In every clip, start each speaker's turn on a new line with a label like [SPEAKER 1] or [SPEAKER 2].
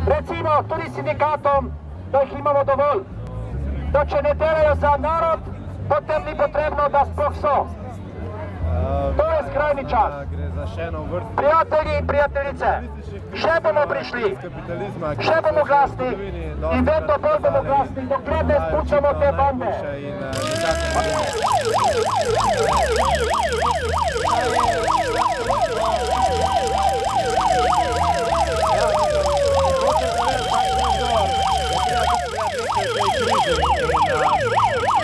[SPEAKER 1] Recimo tudi sindikatom, da jih imamo dovolj, da če ne delajo za narod, potem ni potrebno, da sploh so. To je skrajni čas. Prijatelji in prijateljice, še bomo prišli, še bomo glasni in vedno bolj bomo glasni, dokler ne spuščamo te bande.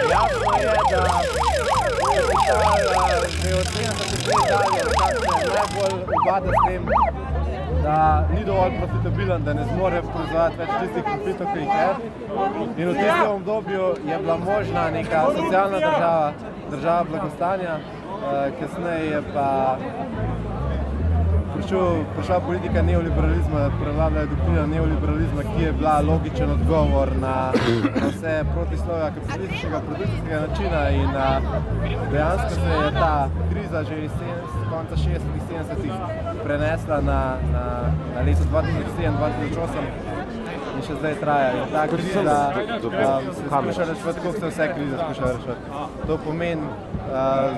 [SPEAKER 2] Jasno je, da se od 70 let dalje najbolj ubada s tem, da ni dovolj profitabilen, da ne zmore proizvajati več tistih profitov, ki jih je. In v tistem obdobju je bila možna neka socialna država blagostanja, kasneje je pa prišla politika neoliberalizma, prevladala je doktrina neoliberalizma, ki je bila logičen odgovor na vse protislovja kapitalističnega produkcijskega načina in dejansko se je ta kriza že iz konca 60-ih, 70-ih prenesla na leto 2007-2008 in še zdaj traja. In ta kriza se skuša reševati, kako se vse krize skuša reševati. To pomeni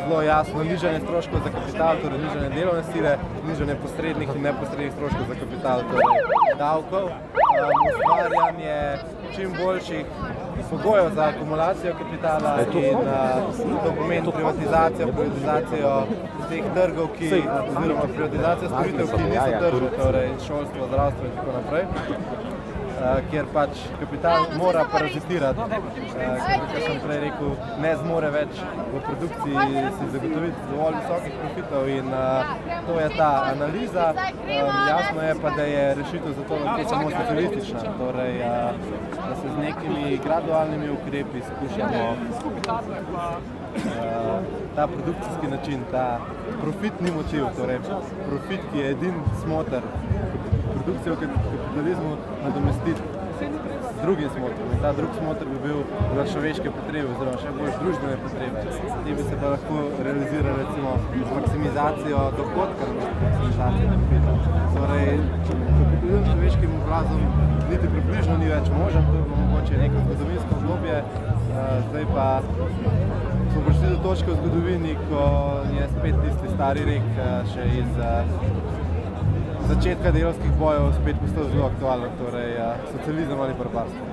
[SPEAKER 2] zelo jasno nižanje stroškov za kapital, torej nižanje delovne sile, nižanje posrednih in neposrednih stroškov za kapital, torej davkov, ustvarjanje čim boljših pogojev za akumulacijo kapitala in to pomeni privatizacijo teh trgov, oziroma privatizacijo storitev, ki niso tržne, torej šolstvo, zdravstvo in tako naprej, kjer pač kapital mora parazitirati, kot sem prej rekel, ne zmore več v produkciji si zagotoviti dovolj visokih profitov in to je ta analiza. Jasno je pa, da je rešitev za to samo socialistična, torej da se z nekimi gradualnimi ukrepi skušamo ta produkcijski način, ta profitni motiv, torej profit, ki je edin smoter produkcijo v kapitalizmu, nadomestiti z drugim smotrom. In ta drug smotr bi bil za človeške potrebe, oziroma še bolj družbene potrebe. Te bi se pa lahko realizirali recimo z maksimizacijo dohodka, maksimizacijo profita. Torej, kapitalizem človeškim obrazom niti približno ni več možen, to je mogoče neko zgodovinsko obdobje, zdaj pa smo prišli do točke v zgodovini, ko je spet tisti stari rek še iz začetka delavskih bojev spet postal zelo aktualen, torej socializem ali barbarstvo.